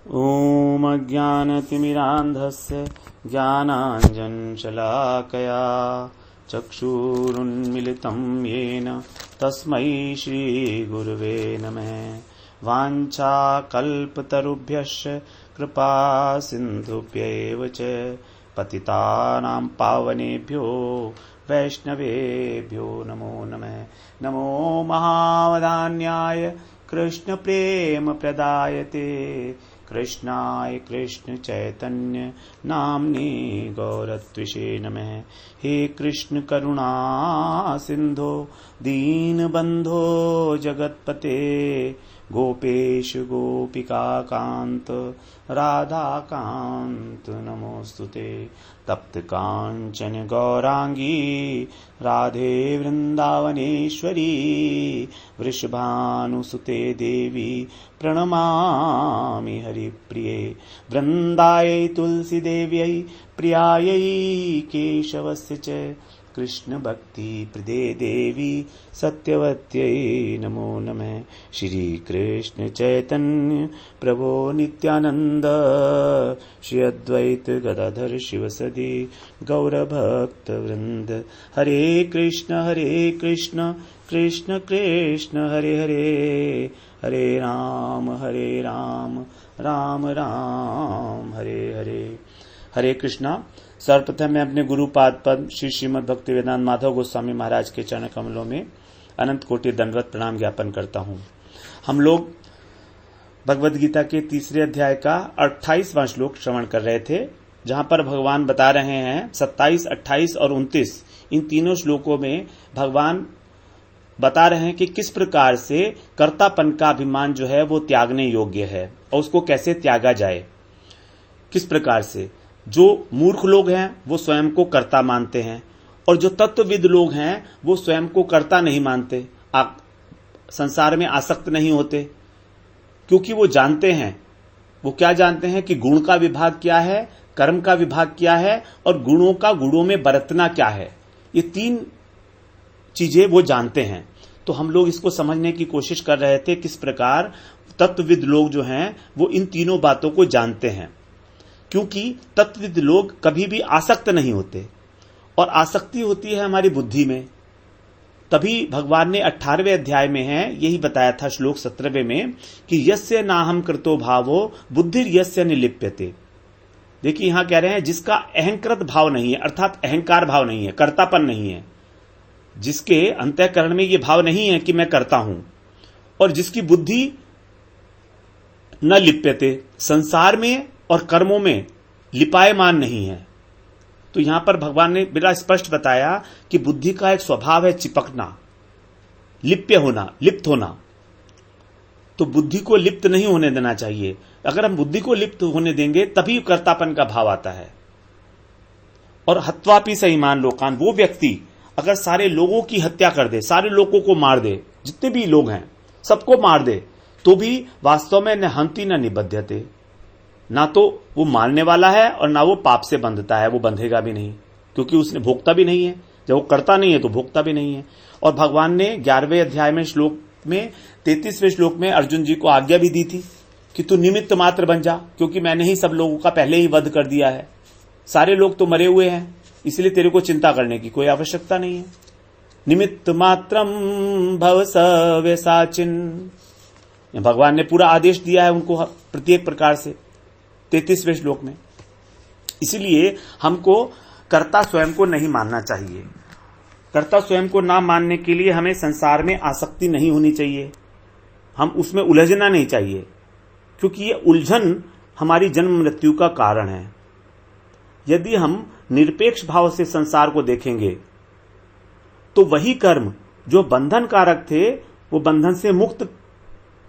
ॐ अज्ञानतिमिरान्धस्य ज्ञानाञ्जनशलाकया चक्षुरुन्मिलितं येन तस्मै श्रीगुरुवे नमः। वाञ्छाकल्पतरुभ्यश्च कृपासिन्धुभ्यैव च पतितानां पावनेभ्यो वैष्णवेभ्यो नमो नमः। नमो महावदान्याय कृष्णप्रेमप्रदायते कृष्णाय कृष्ण चैतन्य नाम्ने गौरत्विषे नमः। हे कृष्ण करुणा सिंधो दीनबंधो जगत्पते गोपेश गोपिका कांत राधा कांत नमोस्तुते। तप्त कांचन गौरांगी राधे वृंदावनेश्वरी वृषभानुसुते देवी प्रणमामि हरिप्रिये। वृंदायै तुलसी देव्यै प्रियायै केशवस्य च कृष्ण भक्ति प्रदे देवी सत्यवत्यै नमो नमः। श्री कृष्ण चैतन्य प्रभो नित्यानंद श्री अद्वैत गदाधर शिवसदि गौरभक्त वृंद। हरे कृष्ण कृष्ण कृष्ण हरे हरे हरे राम राम राम हरे हरे। हरे कृष्णा। सर्वप्रथम मैं अपने गुरुपाद पद्म श्री श्रीमद् भक्तिवेदांत माधव गोस्वामी महाराज के चरण कमलों में अनंत कोटि दंडवत प्रणाम ज्ञापन करता हूँ। हम लोग भगवद गीता के तीसरे अध्याय का 28वां श्लोक श्रवण कर रहे थे, जहां पर भगवान बता रहे हैं 27, 28 और 29 इन तीनों श्लोकों में भगवान बता रहे हैं कि किस प्रकार से कर्तापन का अभिमान जो है वो त्यागने योग्य है और उसको कैसे त्यागा जाए। किस प्रकार से जो मूर्ख लोग हैं वो स्वयं को कर्ता मानते हैं और जो तत्वविद लोग हैं वो स्वयं को कर्ता नहीं मानते, संसार में आसक्त नहीं होते, क्योंकि वो जानते हैं। वो क्या जानते हैं कि गुण का विभाग क्या है, कर्म का विभाग क्या है और गुणों का गुणों में बरतना क्या है। ये तीन चीजें वो जानते हैं। तो हम लोग इसको समझने की कोशिश कर रहे थे किस प्रकार तत्वविद लोग जो हैं वो इन तीनों बातों को जानते हैं, क्योंकि तत्वविद लोग कभी भी आसक्त नहीं होते और आसक्ति होती है हमारी बुद्धि में। तभी भगवान ने 18वें अध्याय में है यही बताया था श्लोक 17वें में कि यस्य नाहम कृतो भावो बुद्धिर यस्य निलिप्यते। देखिए यहां कह रहे हैं जिसका अहंकृत भाव नहीं है, अर्थात अहंकार भाव नहीं है, कर्तापन नहीं है, जिसके अंतःकरण में ये भाव नहीं है कि मैं करता हूं, और जिसकी बुद्धि न लिप्यते, संसार में और कर्मों में लिपायमान नहीं है। तो यहां पर भगवान ने बड़ा स्पष्ट बताया कि बुद्धि का एक स्वभाव है चिपकना, लिप्य होना, लिप्त होना। तो बुद्धि को लिप्त नहीं होने देना चाहिए। अगर हम बुद्धि को लिप्त होने देंगे तभी कर्तापन का भाव आता है। और हत्वापि सहीमान लोकान, वो व्यक्ति अगर सारे लोगों की हत्या कर दे, सारे लोगों को मार दे, जितने भी लोग हैं सबको मार दे, तो भी वास्तव में न हंति न निबध्यते, ना तो वो मारने वाला है और ना वो पाप से बंधता है, वो बंधेगा भी नहीं, क्योंकि उसने भोगता भी नहीं है। जब वो करता नहीं है तो भोगता भी नहीं है। और भगवान ने 11वें अध्याय में श्लोक में 33वें श्लोक में अर्जुन जी को आज्ञा भी दी थी कि तू निमित्त मात्र बन जा, क्योंकि मैंने ही सब लोगों का पहले ही वध कर दिया है, सारे लोग तो मरे हुए हैं, इसलिए तेरे को चिंता करने की कोई आवश्यकता नहीं है। निमित्त मात्रम भव सव्यसाचिन, भगवान ने पूरा आदेश दिया है उनको प्रत्येक प्रकार से 33वें श्लोक में। इसलिए हमको कर्ता स्वयं को नहीं मानना चाहिए। कर्ता स्वयं को ना मानने के लिए हमें संसार में आसक्ति नहीं होनी चाहिए, हम उसमें उलझना नहीं चाहिए, क्योंकि ये उलझन हमारी जन्म मृत्यु का कारण है। यदि हम निरपेक्ष भाव से संसार को देखेंगे तो वही कर्म जो बंधन कारक थे वो बंधन से मुक्त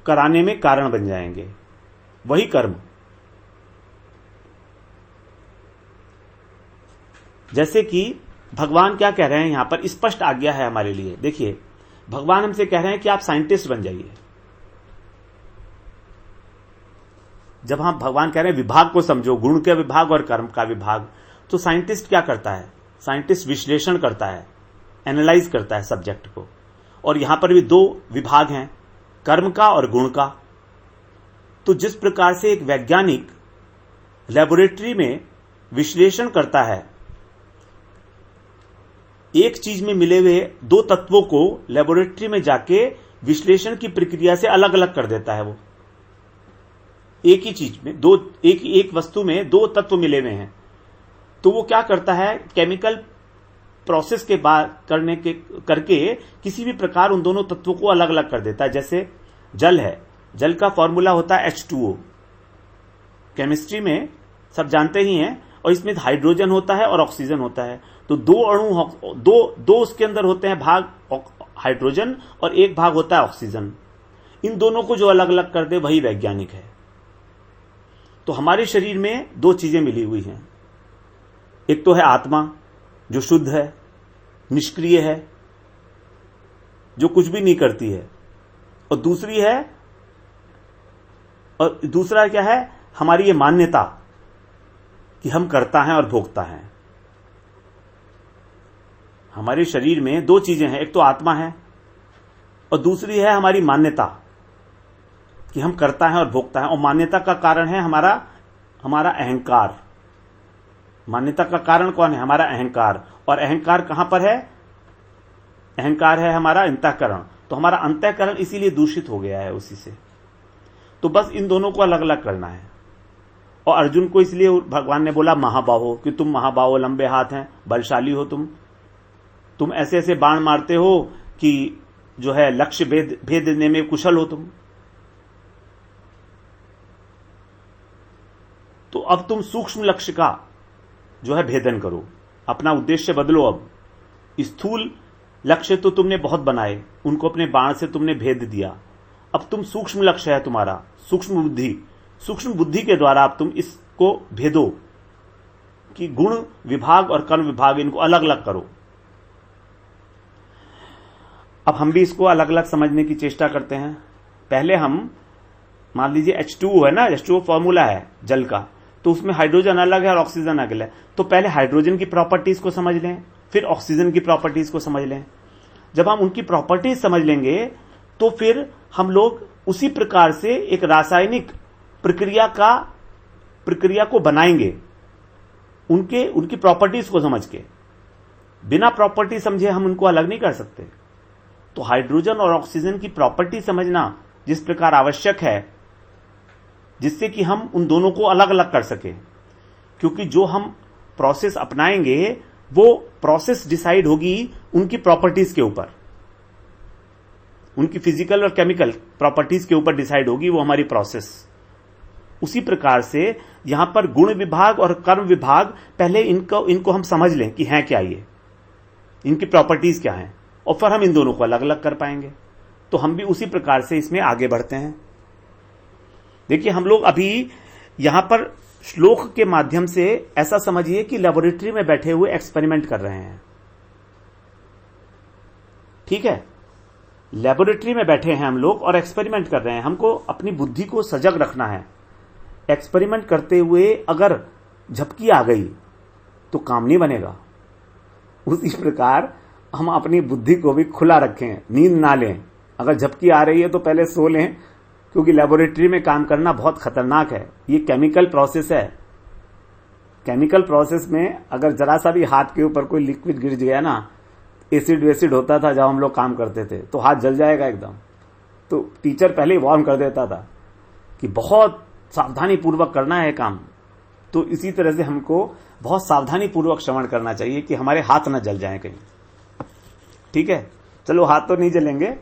कराने में कारण बन जाएंगे। वही कर्म, जैसे कि भगवान क्या कह रहे हैं यहां पर स्पष्ट आज्ञा है हमारे लिए। देखिए भगवान हमसे कह रहे हैं कि आप साइंटिस्ट बन जाइए। जब हम भगवान कह रहे हैं विभाग को समझो, गुण के विभाग और कर्म का विभाग, तो साइंटिस्ट क्या करता है? साइंटिस्ट विश्लेषण करता है, एनालाइज करता है सब्जेक्ट को। और यहां पर भी दो विभाग हैं, कर्म का और गुण का। तो जिस प्रकार से एक वैज्ञानिक लेबोरेटरी में विश्लेषण करता है, एक चीज में मिले हुए दो तत्वों को लेबोरेटरी में जाके विश्लेषण की प्रक्रिया से अलग अलग कर देता है। वो एक ही चीज में एक वस्तु में दो तत्व मिले हुए हैं, तो वो क्या करता है, केमिकल प्रोसेस के बाद करके किसी भी प्रकार उन दोनों तत्वों को अलग अलग कर देता है। जैसे जल है, जल का फॉर्मूला होता है H2O, केमिस्ट्री में सब जानते ही हैं, और इसमें हाइड्रोजन होता है और ऑक्सीजन होता है। तो दो अणु दो उसके अंदर होते हैं भाग हाइड्रोजन, और एक भाग होता है ऑक्सीजन। इन दोनों को जो अलग अलग कर दे वही वैज्ञानिक है। तो हमारे शरीर में दो चीजें मिली हुई हैं, एक तो है आत्मा जो शुद्ध है, निष्क्रिय है, जो कुछ भी नहीं करती है, और दूसरा क्या है, हमारी ये मान्यता कि हम करता है और भोगता है। हमारे शरीर में दो चीजें हैं, एक तो आत्मा है और दूसरी है हमारी मान्यता कि हम करता है और भोगता है। और मान्यता का कारण है हमारा अहंकार। मान्यता का कारण कौन है? हमारा अहंकार। और अहंकार कहां पर है? अहंकार है हमारा अंतःकरण। तो हमारा अंतःकरण इसीलिए दूषित हो गया है उसी से। तो बस इन दोनों को अलग अलग करना है। और अर्जुन को इसलिए भगवान ने बोला महाबाहो, कि तुम महाबाहो, लंबे हाथ हैं, बलशाली हो, तुम ऐसे ऐसे बाण मारते हो कि जो है लक्ष्य भेद देने में कुशल हो तुम। तो अब तुम सूक्ष्म लक्ष्य का जो है भेदन करो, अपना उद्देश्य बदलो। अब स्थूल लक्ष्य तो तुमने बहुत बनाए, उनको अपने बाण से तुमने भेद दिया। अब तुम सूक्ष्म लक्ष्य है तुम्हारा, सूक्ष्म बुद्धि के द्वारा अब तुम इसको भेदो कि गुण विभाग और कर्म विभाग इनको अलग अलग करो। अब हम भी इसको अलग अलग समझने की चेष्टा करते हैं। पहले हम मान लीजिए H2O है ना, H2O फॉर्मूला है जल का, तो उसमें हाइड्रोजन अलग है और ऑक्सीजन अलग है। तो पहले हाइड्रोजन की प्रॉपर्टीज को समझ लें, फिर ऑक्सीजन की प्रॉपर्टीज को समझ लें। जब हम उनकी प्रॉपर्टीज समझ लेंगे तो फिर हम लोग उसी प्रकार से एक रासायनिक प्रक्रिया को बनाएंगे, उनकी प्रॉपर्टीज को समझ के। बिना प्रॉपर्टी समझे हम उनको अलग नहीं कर सकते। तो हाइड्रोजन और ऑक्सीजन की प्रॉपर्टी समझना जिस प्रकार आवश्यक है, जिससे कि हम उन दोनों को अलग अलग कर सके। क्योंकि जो हम प्रोसेस अपनाएंगे वो प्रोसेस डिसाइड होगी उनकी प्रॉपर्टीज के ऊपर, उनकी फिजिकल और केमिकल प्रॉपर्टीज के ऊपर डिसाइड होगी वो हमारी प्रोसेस। उसी प्रकार से यहां पर गुण विभाग और कर्म विभाग, पहले इनको हम समझ लें कि हैं क्या, ये इनकी प्रॉपर्टीज क्या हैं, और फिर हम इन दोनों को अलग अलग कर पाएंगे। तो हम भी उसी प्रकार से इसमें आगे बढ़ते हैं। देखिए, हम लोग अभी यहां पर श्लोक के माध्यम से ऐसा समझिए कि लेबोरेटरी में बैठे हुए एक्सपेरिमेंट कर रहे हैं। ठीक है, लेबोरेटरी में बैठे हैं हम लोग और एक्सपेरिमेंट कर रहे हैं। हमको अपनी बुद्धि को सजग रखना है। एक्सपेरिमेंट करते हुए अगर झपकी आ गई तो काम नहीं बनेगा। उसी प्रकार हम अपनी बुद्धि को भी खुला रखें, नींद ना लें। अगर झपकी आ रही है तो पहले सो लें, क्योंकि लेबोरेटरी में काम करना बहुत खतरनाक है। ये केमिकल प्रोसेस है। केमिकल प्रोसेस में अगर जरा सा भी हाथ के ऊपर कोई लिक्विड गिर गया ना, एसिड वेसिड होता था जब हम लोग काम करते थे, तो हाथ जल जाएगा एकदम। तो टीचर पहले ही वार्न कर देता था कि बहुत सावधानी पूर्वक करना है काम। तो इसी तरह से हमको बहुत सावधानी पूर्वक श्रवण करना चाहिए कि हमारे हाथ न जल जाएं कहीं। ठीक है, चलो हाथ तो नहीं जलेंगे,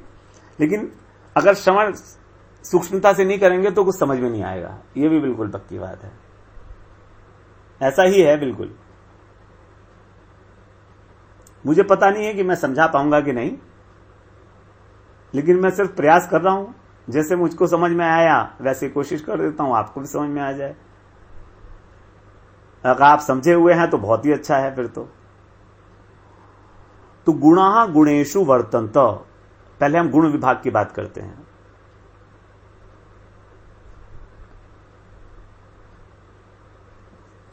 लेकिन अगर श्रवण सूक्ष्मता से नहीं करेंगे तो कुछ समझ में नहीं आएगा। ये भी बिल्कुल पक्की बात है, ऐसा ही है बिल्कुल। मुझे पता नहीं है कि मैं समझा पाऊंगा कि नहीं, लेकिन मैं सिर्फ प्रयास कर रहा हूं। जैसे मुझको समझ में आया वैसे कोशिश कर देता हूं आपको भी समझ में आ जाए। अगर आप समझे हुए हैं तो बहुत ही अच्छा है। फिर तो गुणा गुणेषु वर्तन्त। पहले हम गुण विभाग की बात करते हैं।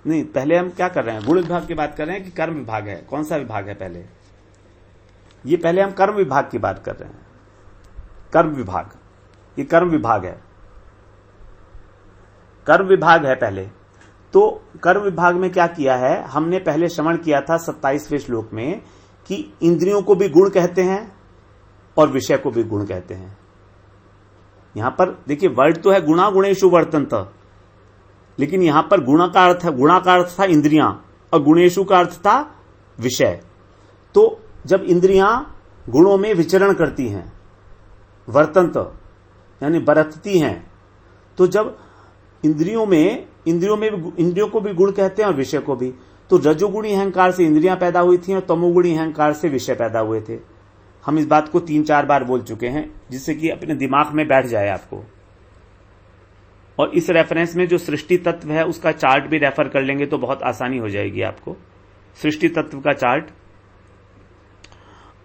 नहीं, पहले हम क्या कर रहे हैं? गुण विभाग की बात कर रहे हैं कि कर्म विभाग है? कौन सा विभाग है पहले? ये पहले हम कर्म विभाग की बात कर रहे हैं। कर्म विभाग, ये कर्म विभाग है। कर्म विभाग है पहले। तो कर्म विभाग में क्या किया है, हमने पहले श्रवण किया था 27वें श्लोक में कि इंद्रियों को भी गुण कहते हैं और विषय को भी गुण कहते हैं। यहां पर देखिए वर्ड तो है गुणा गुणेशु वर्तन्त, लेकिन यहां पर गुणा का अर्थ था इंद्रियां और गुणेशु का अर्थ था विषय। तो जब इंद्रियां गुणों में विचरण करती हैं, वर्तन्त यानी बरतती हैं, तो जब इंद्रियों को भी गुण कहते हैं और विषय को भी। तो रजोगुणी अहंकार से इंद्रियां पैदा हुई थी और तमोगुणी अहंकार से विषय पैदा हुए थे। हम इस बात को 3-4 बार बोल चुके हैं, जिससे कि अपने दिमाग में बैठ जाए आपको। और इस रेफरेंस में जो सृष्टि तत्व है उसका चार्ट भी रेफर कर लेंगे तो बहुत आसानी हो जाएगी आपको। सृष्टि तत्व का चार्ट,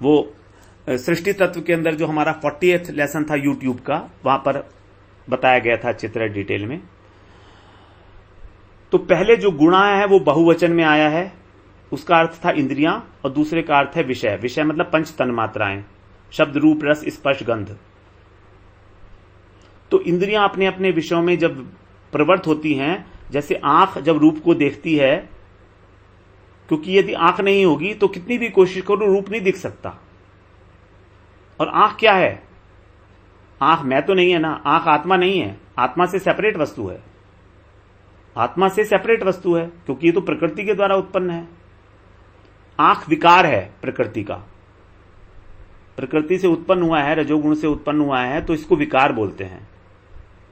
वो सृष्टि तत्व के अंदर जो हमारा 40th लेसन था यूट्यूब का, वहां पर बताया गया था चित्र डिटेल में। तो पहले जो गुणा है वो बहुवचन में आया है, उसका अर्थ था इंद्रियां, और दूसरे का अर्थ है विषय। विषय मतलब पंच तन्मात्राएं, शब्द रूप रस स्पर्श गंध। तो इंद्रियां अपने अपने विषयों में जब प्रवृत्त होती हैं, जैसे आंख जब रूप को देखती है, क्योंकि यदि आंख नहीं होगी तो कितनी भी कोशिश करो रूप नहीं दिख सकता। और आंख क्या है, आंख मैं तो नहीं है ना, आंख आत्मा नहीं है, आत्मा से सेपरेट वस्तु है, आत्मा से सेपरेट वस्तु है, क्योंकि ये तो प्रकृति के द्वारा उत्पन्न है। आंख विकार है प्रकृति का, प्रकृति से उत्पन्न हुआ है, रजोगुण से उत्पन्न हुआ है, तो इसको विकार बोलते हैं।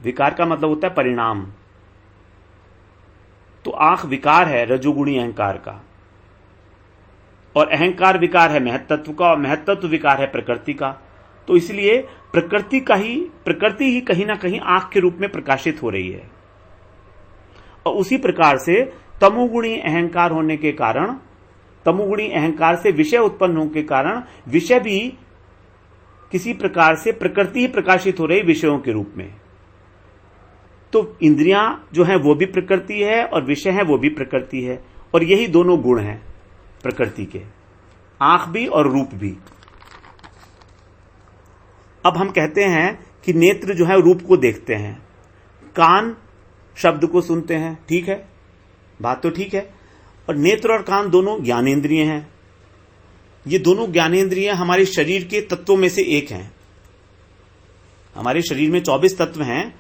विकार का मतलब होता है परिणाम। तो आंख विकार है रजोगुणी अहंकार का, और अहंकार विकार है महत्त्व का, और महत्त्व विकार है प्रकृति का। तो इसलिए प्रकृति ही कहीं ना कहीं आंख के रूप में प्रकाशित हो रही है। और उसी प्रकार से तमोगुणी अहंकार होने के कारण, तमोगुणी अहंकार से विषय उत्पन्न होने के कारण, विषय भी किसी प्रकार से प्रकृति ही प्रकाशित हो रही विषयों के रूप में। तो इंद्रियां जो हैं वो भी प्रकृति है और विषय है वो भी प्रकृति है, और यही दोनों गुण हैं प्रकृति के, आंख भी और रूप भी। अब हम कहते हैं कि नेत्र जो है रूप को देखते हैं, कान शब्द को सुनते हैं, ठीक है, बात तो ठीक है। और नेत्र और कान दोनों ज्ञानेंद्रिय हैं। ये दोनों ज्ञानेंद्रिय हमारे शरीर के तत्वों में से एक हैं। हमारे शरीर में 24 तत्व हैं,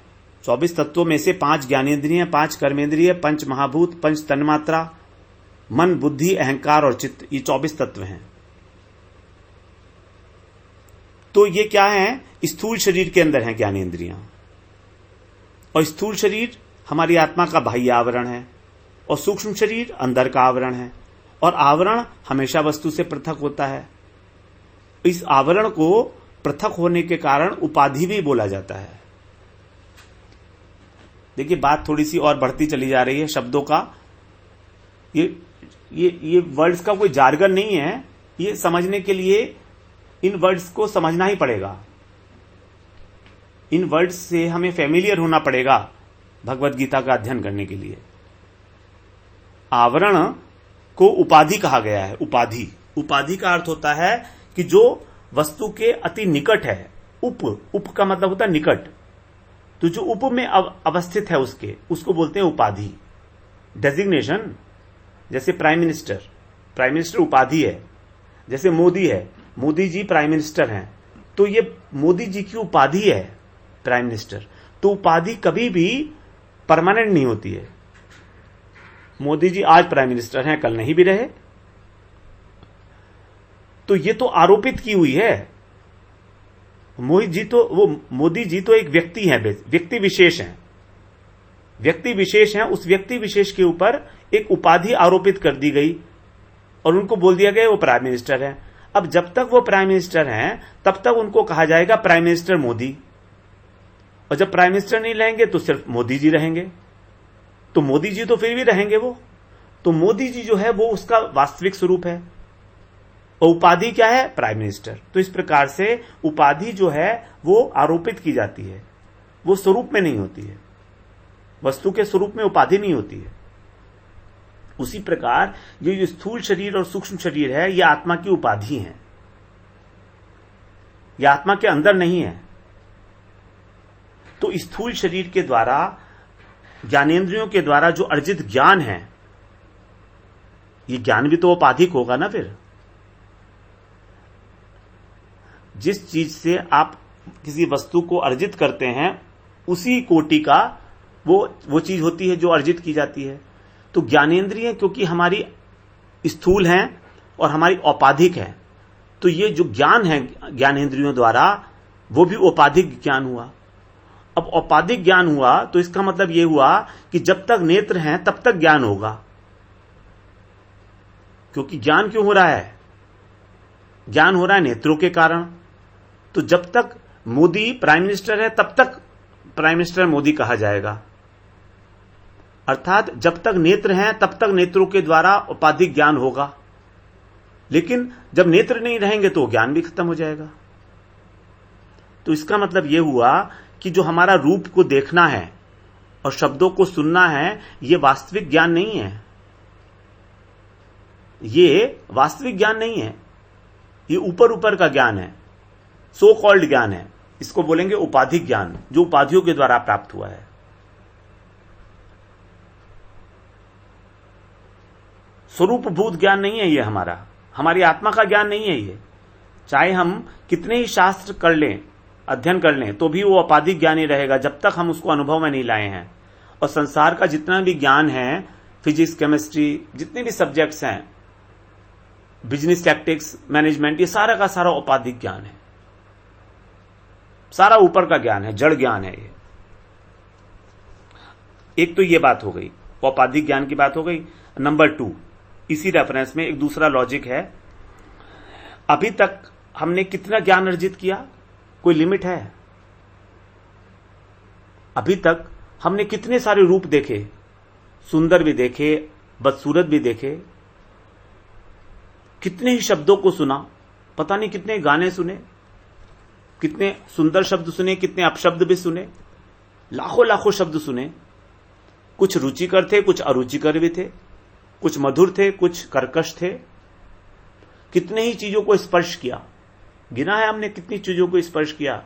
24 तत्वों में से 5 ज्ञानेंद्रिय, 5 कर्मेंद्रिय, 5 महाभूत, 5 तन्मात्रा, मन, बुद्धि, अहंकार और चित्त, ये 24 तत्व हैं। तो ये क्या है, स्थूल शरीर के अंदर है ज्ञानेंद्रियां, और स्थूल शरीर हमारी आत्मा का बाह्य आवरण है, और सूक्ष्म शरीर अंदर का आवरण है। और आवरण हमेशा वस्तु से पृथक होता है। इस आवरण को पृथक होने के कारण उपाधि भी बोला जाता है। देखिए बात थोड़ी सी और बढ़ती चली जा रही है शब्दों का। ये वर्ड्स का कोई जार्गन नहीं है, ये समझने के लिए इन वर्ड्स को समझना ही पड़ेगा। इन वर्ड्स से हमें फेमिलियर होना पड़ेगा भगवत गीता का अध्ययन करने के लिए। आवरण को उपाधि कहा गया है। उपाधि का अर्थ होता है कि जो वस्तु के अति निकट है। उप का मतलब होता है निकट, तो जो उप में अवस्थित है उसको बोलते हैं उपाधि। डेजिग्नेशन, जैसे प्राइम मिनिस्टर उपाधि है। जैसे मोदी है, मोदी जी प्राइम मिनिस्टर हैं, तो ये मोदी जी की उपाधि है प्राइम मिनिस्टर। तो उपाधि कभी भी परमानेंट नहीं होती है। मोदी जी आज प्राइम मिनिस्टर हैं, कल नहीं भी रहे, तो ये तो आरोपित की हुई है। मोदी जी तो एक व्यक्ति है, व्यक्ति विशेष हैं। उस व्यक्ति विशेष के ऊपर एक उपाधि आरोपित कर दी गई और उनको बोल दिया गया वो प्राइम मिनिस्टर है। अब जब तक वो प्राइम मिनिस्टर हैं तब तक उनको कहा जाएगा प्राइम मिनिस्टर मोदी, और जब प्राइम मिनिस्टर नहीं रहेंगे तो सिर्फ मोदी जी रहेंगे। तो मोदी जी तो फिर भी रहेंगे वो, तो मोदी जी जो है वो उसका वास्तविक स्वरूप है, और उपाधि क्या है, प्राइम मिनिस्टर। तो इस प्रकार से उपाधि जो है वो आरोपित की जाती है, वो स्वरूप में नहीं होती है। वस्तु के स्वरूप में उपाधि नहीं होती है। उसी प्रकार ये जो स्थूल शरीर और सूक्ष्म शरीर है, ये आत्मा की उपाधि है, ये आत्मा के अंदर नहीं है। तो स्थूल शरीर के द्वारा ज्ञानेंद्रियों के द्वारा जो अर्जित ज्ञान है, ये ज्ञान भी तो उपाधिक होगा ना। फिर जिस चीज से आप किसी वस्तु को अर्जित करते हैं उसी कोटि का वो चीज होती है जो अर्जित की जाती है। तो ज्ञानेंद्रिय क्योंकि हमारी स्थूल हैं और हमारी औपाधिक है, तो ये जो ज्ञान है ज्ञानेंद्रियों द्वारा वो भी औपाधिक ज्ञान हुआ। अब औपाधिक ज्ञान हुआ तो इसका मतलब ये हुआ कि जब तक नेत्र हैं तब तक ज्ञान होगा। क्योंकि ज्ञान क्यों हो रहा है? ज्ञान हो रहा है नेत्रों के कारण। तो जब तक मोदी प्राइम मिनिस्टर है तब तक प्राइम मिनिस्टर मोदी कहा जाएगा। अर्थात जब तक नेत्र हैं तब तक नेत्रों के द्वारा औपाधिक ज्ञान होगा, लेकिन जब नेत्र नहीं रहेंगे तो ज्ञान भी खत्म हो जाएगा। तो इसका मतलब यह हुआ कि जो हमारा रूप को देखना है और शब्दों को सुनना है, यह वास्तविक ज्ञान नहीं है। ये वास्तविक ज्ञान नहीं है, ये ऊपर ऊपर का ज्ञान है, सो कॉल्ड ज्ञान है। इसको बोलेंगे उपाधिक ज्ञान, जो उपाधियों के द्वारा प्राप्त हुआ है। स्वरूपभूत ज्ञान नहीं है ये हमारा, हमारी आत्मा का ज्ञान नहीं है ये। चाहे हम कितने ही शास्त्र कर लें, अध्ययन कर लें, तो भी वो उपाधिक ज्ञान ही रहेगा जब तक हम उसको अनुभव में नहीं लाए हैं। और संसार का जितना भी ज्ञान है, फिजिक्स, केमिस्ट्री, जितने भी सब्जेक्ट्स हैं, बिजनेस टैक्टिक्स, मैनेजमेंट, ये सारा का सारा उपाधिक ज्ञान है, सारा ऊपर का ज्ञान है, जड़ ज्ञान है ये। एक तो ये बात हो गई, औपाधिक ज्ञान की बात हो गई। नंबर 2, इसी रेफरेंस में एक दूसरा लॉजिक है। अभी तक हमने कितना ज्ञान अर्जित किया? कोई लिमिट है? अभी तक हमने कितने सारे रूप देखे, सुंदर भी देखे, बदसूरत भी देखे, कितने ही शब्दों को सुना, पता नहीं कितने गाने सुने, कितने सुंदर शब्द सुने, कितने अपशब्द भी सुने, लाखों लाखों शब्द सुने। कुछ रुचिकर थे, कुछ अरुचिकर भी थे, कुछ मधुर थे, कुछ कर्कश थे। कितने ही चीजों को स्पर्श किया, गिना है हमने कितनी चीजों को स्पर्श किया।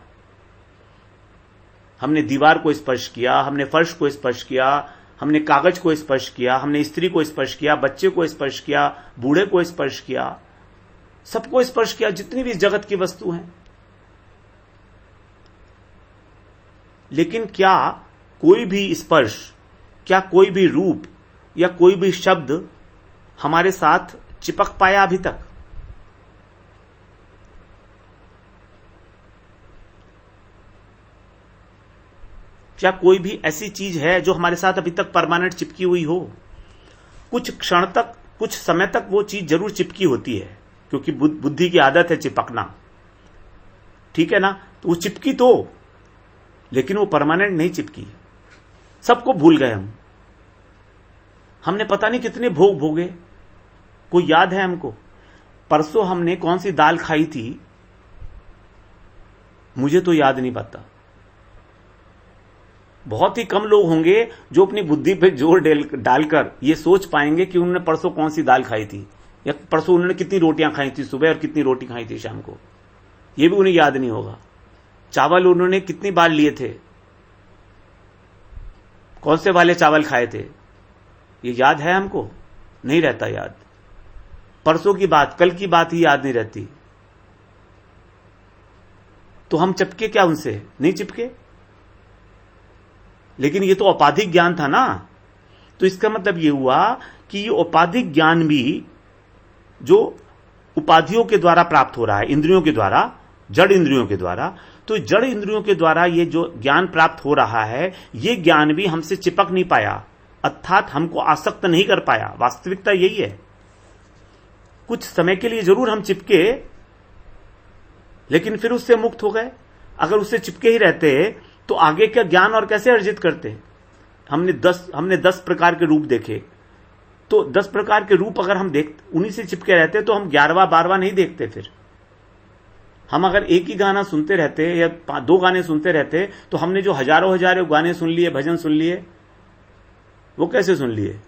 हमने दीवार को स्पर्श किया, हमने फर्श को स्पर्श किया, हमने कागज को स्पर्श किया, हमने स्त्री को स्पर्श किया, बच्चे को स्पर्श किया, बूढ़े को स्पर्श किया, सबको स्पर्श किया, जितनी भी इस जगत की वस्तु हैं। लेकिन क्या कोई भी स्पर्श, क्या कोई भी रूप या कोई भी शब्द हमारे साथ चिपक पाया अभी तक? क्या कोई भी ऐसी चीज है जो हमारे साथ अभी तक परमानेंट चिपकी हुई हो? कुछ क्षण तक, कुछ समय तक वो चीज जरूर चिपकी होती है, क्योंकि बुद्धि की आदत है चिपकना, ठीक है ना? तो वो चिपकी तो, लेकिन वो परमानेंट नहीं चिपकी। सबको भूल गए हमने पता नहीं कितने भोग भोगे। कोई याद है हमको? परसों हमने कौन सी दाल खाई थी, मुझे तो याद नहीं पता। बहुत ही कम लोग होंगे जो अपनी बुद्धि पे जोर डालकर ये सोच पाएंगे कि उन्होंने परसों कौन सी दाल खाई थी, या परसों उन्होंने कितनी रोटियां खाई थी सुबह और कितनी रोटी खाई थी शाम को। ये भी उन्हें याद नहीं होगा। चावल उन्होंने कितनी बार लिए थे, कौन से वाले चावल खाए थे, ये याद है हमको? नहीं रहता याद। परसों की बात, कल की बात ही याद नहीं रहती। तो हम चिपके क्या उनसे? नहीं चिपके। लेकिन ये तो औपाधिक ज्ञान था ना। तो इसका मतलब ये हुआ कि ये औपाधिक ज्ञान भी जो उपाधियों के द्वारा प्राप्त हो रहा है, इंद्रियों के द्वारा, जड़ इंद्रियों के द्वारा, तो जड़ इंद्रियों के द्वारा ये जो ज्ञान प्राप्त हो रहा है, ये ज्ञान भी हमसे चिपक नहीं पाया, अर्थात हमको आसक्त नहीं कर पाया। वास्तविकता यही है। कुछ समय के लिए जरूर हम चिपके, लेकिन फिर उससे मुक्त हो गए। अगर उससे चिपके ही रहते तो आगे का ज्ञान और कैसे अर्जित करते? हमने 10 प्रकार के रूप देखे, तो 10 प्रकार के रूप अगर हम उन्हीं से चिपके रहते तो हम 11वां 12वां नहीं देखते। फिर हम अगर एक ही गाना सुनते रहते या 2 गाने सुनते रहते, तो हमने जो हजारों गाने सुन लिए, भजन सुन लिए, वो कैसे सुन लिए?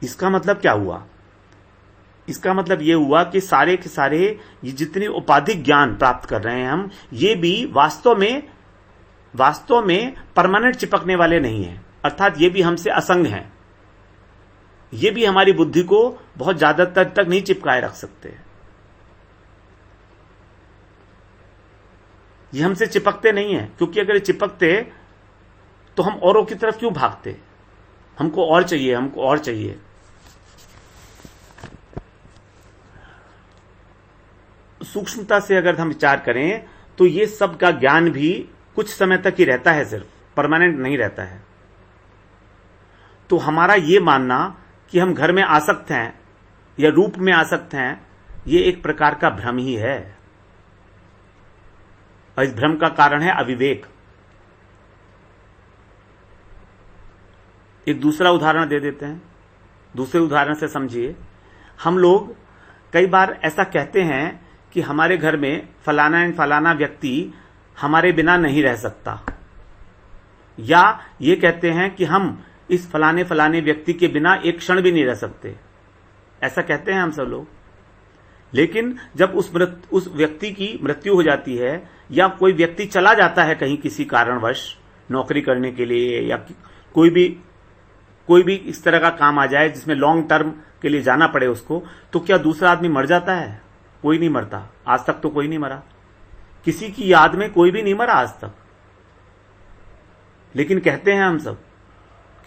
इसका मतलब क्या हुआ? इसका मतलब यह हुआ कि सारे के सारे ये जितने उपाधिक ज्ञान प्राप्त कर रहे हैं हम, ये भी वास्तव में वास्तव में परमानेंट चिपकने वाले नहीं हैं, अर्थात ये भी हमसे असंग हैं। ये भी हमारी बुद्धि को बहुत ज्यादा तक नहीं चिपकाए रख सकते। ये हमसे चिपकते नहीं है, क्योंकि अगर ये चिपकते तो हम औरों की तरफ क्यों भागते? हमको और चाहिए, हमको और चाहिए। सूक्ष्मता से अगर हम विचार करें तो ये सब का ज्ञान भी कुछ समय तक ही रहता है, सिर्फ परमानेंट नहीं रहता है। तो हमारा ये मानना कि हम घर में आसक्त हैं या रूप में आसक्त हैं, ये एक प्रकार का भ्रम ही है। और इस भ्रम का कारण है अविवेक। एक दूसरा उदाहरण दे देते हैं, दूसरे उदाहरण से समझिए। हम लोग कई बार ऐसा कहते हैं कि हमारे घर में फलाना एंड फलाना व्यक्ति हमारे बिना नहीं रह सकता, या ये कहते हैं कि हम इस फलाने फलाने व्यक्ति के बिना एक क्षण भी नहीं रह सकते। ऐसा कहते हैं हम सब लोग। लेकिन जब उस व्यक्ति की मृत्यु हो जाती है या कोई व्यक्ति चला जाता है कहीं किसी कारणवश नौकरी करने के लिए, या कोई भी इस तरह का काम आ जाए जिसमें लॉन्ग टर्म के लिए जाना पड़े उसको, तो क्या दूसरा आदमी मर जाता है? कोई नहीं मरता। आज तक तो कोई नहीं मरा, किसी की याद में कोई भी नहीं मरा आज तक। लेकिन कहते हैं हम सब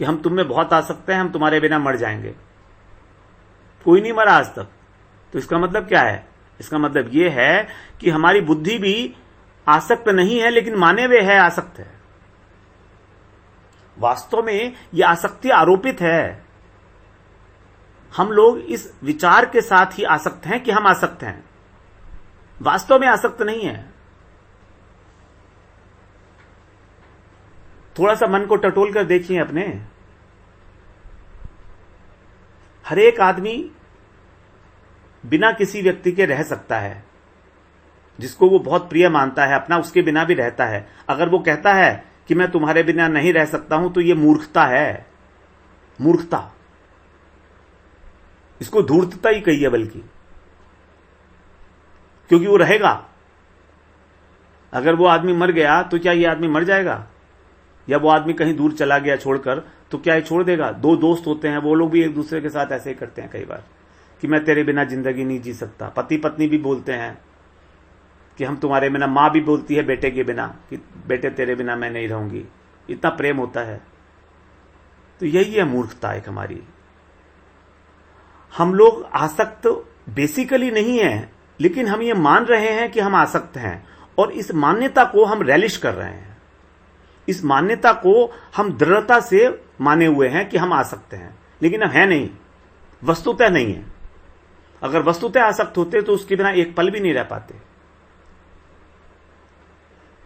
कि हम तुम में बहुत आसक्त हैं, हम तुम्हारे बिना मर जाएंगे। कोई नहीं मरा आज तक। तो इसका मतलब क्या है? इसका मतलब यह है कि हमारी बुद्धि भी आसक्त नहीं है, लेकिन माने वे है आसक्त है। वास्तव में यह आसक्ति आरोपित है। हम लोग इस विचार के साथ ही आसक्त हैं कि हम आसक्त हैं, वास्तव में आसक्त नहीं है। थोड़ा सा मन को टटोल कर देखिए अपने। हर एक आदमी बिना किसी व्यक्ति के रह सकता है, जिसको वो बहुत प्रिय मानता है अपना, उसके बिना भी रहता है। अगर वो कहता है कि मैं तुम्हारे बिना नहीं रह सकता हूं, तो ये मूर्खता है, मूर्खता। इसको धूर्तता ही कही है बल्कि, क्योंकि वो रहेगा। अगर वो आदमी मर गया तो क्या ये आदमी मर जाएगा? या वो आदमी कहीं दूर चला गया छोड़कर, तो क्या ये छोड़ देगा? दो दोस्त होते हैं, वो लोग भी एक दूसरे के साथ ऐसे ही करते हैं कई बार कि मैं तेरे बिना जिंदगी नहीं जी सकता। पति पत्नी भी बोलते हैं कि हम तुम्हारे बिना, मां भी बोलती है बेटे के बिना कि बेटे तेरे बिना मैं नहीं रहूंगी। इतना प्रेम होता है। तो यही है मूर्खता एक हमारी। हम लोग आसक्त बेसिकली नहीं है, लेकिन हम ये मान रहे हैं कि हम आसक्त हैं, और इस मान्यता को हम रैलिश कर रहे हैं। इस मान्यता को हम दृढ़ता से माने हुए हैं कि हम आसक्त हैं, लेकिन हम है नहीं, वस्तुतः नहीं है। अगर वस्तुतः आसक्त होते तो उसके बिना एक पल भी नहीं रह पाते।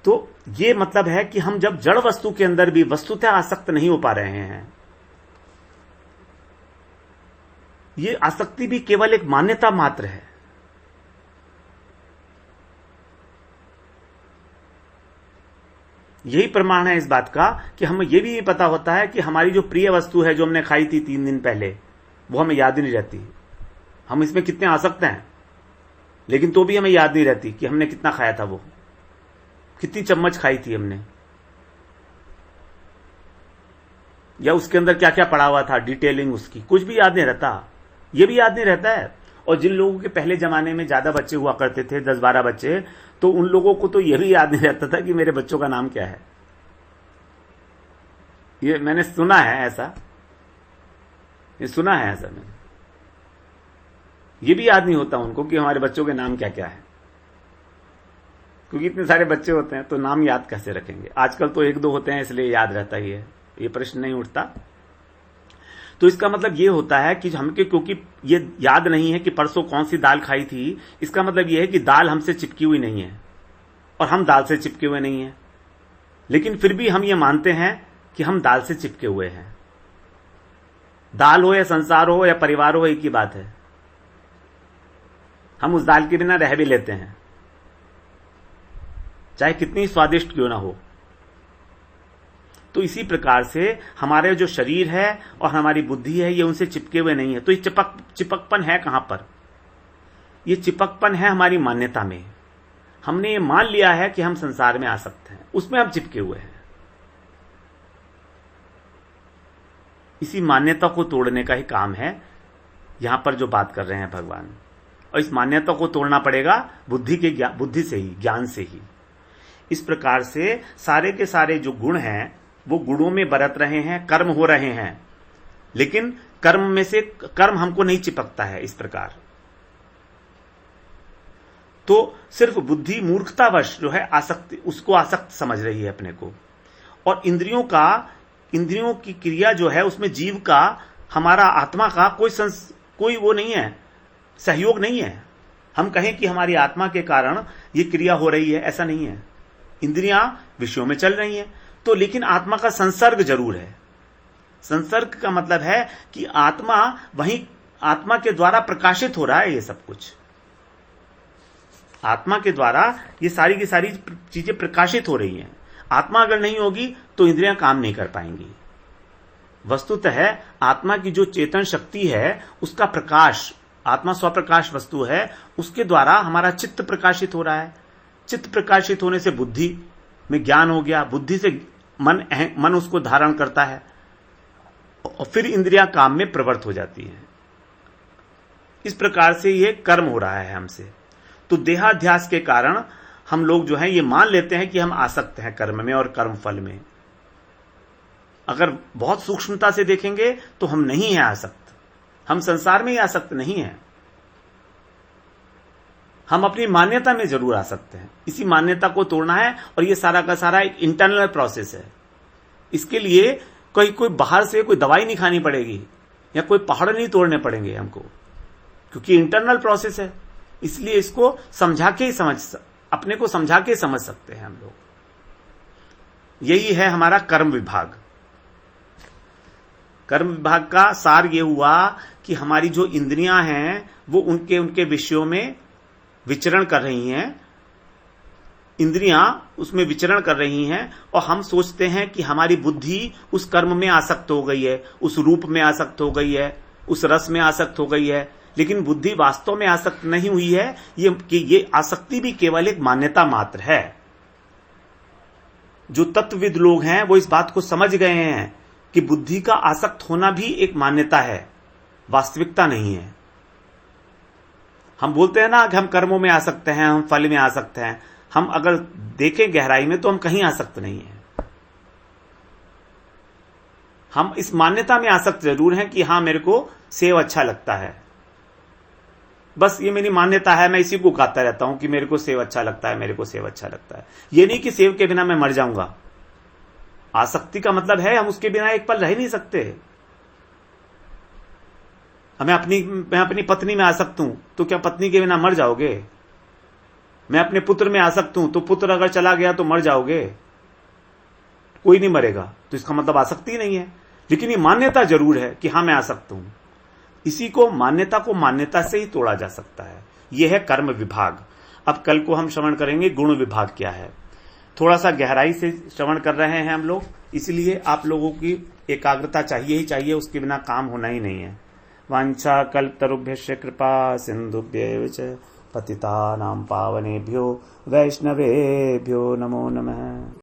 तो ये मतलब है कि हम जब जड़ वस्तु के अंदर भी वस्तुतः आसक्त नहीं हो पा रहे हैं, ये आसक्ति भी केवल एक मान्यता मात्र है। यही प्रमाण है इस बात का कि हमें यह भी पता होता है कि हमारी जो प्रिय वस्तु है जो हमने खाई थी 3 दिन पहले, वो हमें याद ही नहीं रहती। हम इसमें कितने आसक्त हैं, लेकिन तो भी हमें याद नहीं रहती कि हमने कितना खाया था, वो कितनी चम्मच खाई थी हमने, या उसके अंदर क्या क्या पड़ा हुआ था, डिटेलिंग उसकी कुछ भी याद नहीं रहता। ये भी याद नहीं रहता है। और जिन लोगों के पहले जमाने में ज्यादा बच्चे हुआ करते थे, 10-12 बच्चे, तो उन लोगों को तो यह भी याद नहीं रहता था कि मेरे बच्चों का नाम क्या है। ये मैंने सुना है ऐसा, ये सुना है ऐसा मैंने। ये भी याद नहीं होता उनको कि हमारे बच्चों के नाम क्या क्या है, क्योंकि इतने सारे बच्चे होते हैं तो नाम याद कैसे रखेंगे। आजकल तो 1-2 होते हैं इसलिए याद रहता ही है, ये प्रश्न नहीं उठता। तो इसका मतलब ये होता है कि हमके क्योंकि ये याद नहीं है कि परसों कौन सी दाल खाई थी, इसका मतलब ये है कि दाल हमसे चिपकी हुई नहीं है और हम दाल से चिपके हुए नहीं हैं, लेकिन फिर भी हम ये मानते हैं कि हम दाल से चिपके हुए हैं। दाल हो या संसार हो या परिवार हो, एक ही बात है। हम उस दाल के बिना रह भी लेते हैं, चाहे कितनी स्वादिष्ट क्यों ना हो। तो इसी प्रकार से हमारे जो शरीर है और हमारी बुद्धि है, ये उनसे चिपके हुए नहीं है। तो ये चिपकपन है कहां पर? ये चिपकपन है हमारी मान्यता में। हमने ये मान लिया है कि हम संसार में आसक्त हैं, उसमें हम चिपके हुए हैं। इसी मान्यता को तोड़ने का ही काम है यहां पर जो बात कर रहे हैं भगवान। और इस मान्यता को तोड़ना पड़ेगा बुद्धि से ही, ज्ञान से ही। इस प्रकार से सारे के सारे जो गुण हैं वो गुणों में बरत रहे हैं, कर्म हो रहे हैं, लेकिन कर्म में से कर्म हमको नहीं चिपकता है। इस प्रकार तो सिर्फ बुद्धि मूर्खतावश जो है आसक्ति, उसको आसक्त समझ रही है अपने को। और इंद्रियों की क्रिया जो है उसमें जीव का, हमारा आत्मा का कोई वो नहीं है, सहयोग नहीं है। हम कहें कि हमारी आत्मा के कारण ये क्रिया हो रही है, ऐसा नहीं है। इंद्रियां विषयों में चल रही हैं तो, लेकिन आत्मा का संसर्ग जरूर है। संसर्ग का मतलब है कि आत्मा के द्वारा प्रकाशित हो रहा है ये सब कुछ। आत्मा के द्वारा ये सारी की सारी चीजें प्रकाशित हो रही हैं। आत्मा अगर नहीं होगी तो इंद्रियां काम नहीं कर पाएंगी। वस्तुतः आत्मा की जो चेतन शक्ति है उसका प्रकाश, आत्मा स्वप्रकाश वस्तु है, उसके द्वारा हमारा चित्त प्रकाशित हो रहा है। चित्त प्रकाशित होने से बुद्धि में ज्ञान हो गया, बुद्धि से मन उसको धारण करता है और फिर इंद्रियां काम में प्रवृत्त हो जाती हैं। इस प्रकार से ये कर्म हो रहा है हमसे। तो देहाध्यास के कारण हम लोग जो है ये मान लेते हैं कि हम आसक्त हैं कर्म में और कर्म फल में। अगर बहुत सूक्ष्मता से देखेंगे तो हम नहीं हैं आसक्त, हम संसार में ही आसक्त नहीं हैं। हम अपनी मान्यता में जरूर आसक्त हैं। इसी मान्यता को तोड़ना है और ये सारा का सारा एक इंटरनल प्रोसेस है। इसके लिए कोई बाहर से कोई दवाई नहीं खानी पड़ेगी या कोई पहाड़ नहीं तोड़ने पड़ेंगे हमको, क्योंकि इंटरनल प्रोसेस है। इसलिए इसको समझा के ही अपने को समझा के समझ सकते हैं हम लोग। यही है हमारा कर्म विभाग। कर्म विभाग का सार ये हुआ कि हमारी जो इंद्रियां हैं वो उनके विषयों में विचरण कर रही हैं। इंद्रियां उसमें विचरण कर रही हैं और हम सोचते हैं कि हमारी बुद्धि उस कर्म में आसक्त हो गई है, उस रूप में आसक्त हो गई है, उस रस में आसक्त हो गई है। लेकिन बुद्धि वास्तव में आसक्त नहीं हुई है। ये आसक्ति भी केवल एक मान्यता मात्र है। जो तत्वविद लोग हैं वो इस बात को समझ गए हैं कि बुद्धि का आसक्त होना भी एक मान्यता है, वास्तविकता नहीं है। हम बोलते हैं ना कि हम कर्मों में आसक्त हैं, हम फल में आसक्त हैं। हम अगर देखें गहराई में तो हम कहीं आसक्त नहीं हैं। हम इस मान्यता में आसक्त जरूर हैं कि हां मेरे को सेव अच्छा लगता है, बस ये मेरी मान्यता है, मैं इसी को गाता रहता हूं कि मेरे को सेव अच्छा लगता है, मेरे को सेव अच्छा लगता है। ये नहीं कि सेव के बिना मैं मर जाऊंगा। आसक्ति का मतलब है हम उसके बिना एक पल रह नहीं सकते। मैं अपनी पत्नी में आसक्त हूं तो क्या पत्नी के बिना मर जाओगे? मैं अपने पुत्र में आसक्त हूं तो पुत्र अगर चला गया तो मर जाओगे? कोई नहीं मरेगा, तो इसका मतलब आसक्ति नहीं है। लेकिन ये मान्यता जरूर है कि हां मैं आसक्त हूं। इसी को मान्यता से ही तोड़ा जा सकता है। यह है कर्म विभाग। अब कल को हम श्रवण करेंगे गुण विभाग क्या है। थोड़ा सा गहराई से श्रवण कर रहे हैं हम लोग, इसलिए आप लोगों की एकाग्रता चाहिए ही चाहिए, उसके बिना काम होना ही नहीं है। वांछा कल्पतरुभ्यश्च कृपा सिन्धुभ्यैव च पतितानां पावनेभ्यो वैष्णवेभ्यो नमो नमः।